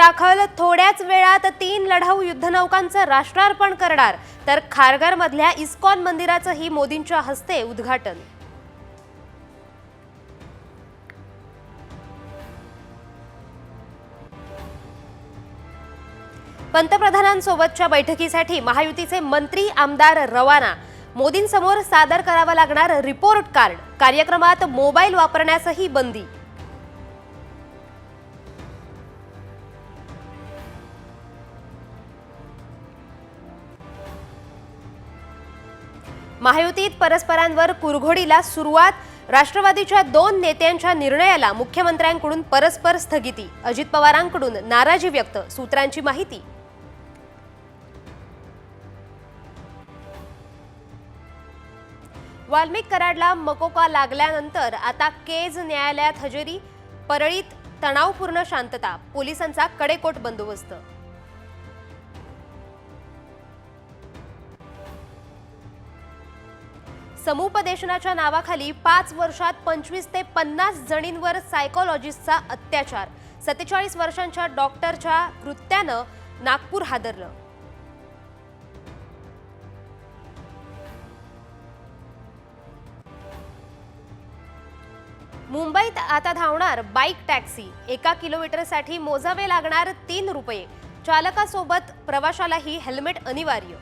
दाखल थोड्याच वेळात 3 लढाऊ युद्धनौकांचं राष्ट्रार्पण करणार, तर खारघरमधल्या इस्कॉन मंदिराचंही मोदींच्या हस्ते उद्घाटन. पंतप्रधानांसोबतच्या बैठकीसाठी महायुतीचे मंत्री आमदार रवाना. मोदींसमोर सादर करावं लागणार रिपोर्ट कार्ड. कार्यक्रमात मोबाईल वापरण्यासही बंदी. महायुतीत परस्परांवर कुरघोडीला सुरुवात. राष्ट्रवादीच्या 2 नेत्यांच्या निर्णयाला मुख्यमंत्र्यांकडून परस्पर स्थगिती. अजित पवारांकडून नाराजी व्यक्त. सूत्रांची माहिती. वाल्मिक कराडला मकोका लागल्यानंतर आता केज न्यायालयात हजेरी. परळीत तणावपूर्ण शांतता. पोलिसांचा कडेकोट बंदोबस्त. समुपदेशनाच्या नावाखाली 5 वर्षात 25 ते 50 जणींवर सायकोलॉजिस्टचा अत्याचार. 47 वर्षांच्या डॉक्टरच्या कृत्यानं नागपूर हादरलं. मुंबईत आता धावणार बाईक टॅक्सी. 1 किलोमीटरसाठी मोजावे लागणार 3 रुपये. चालकासोबत प्रवाशालाही हेल्मेट अनिवार्य.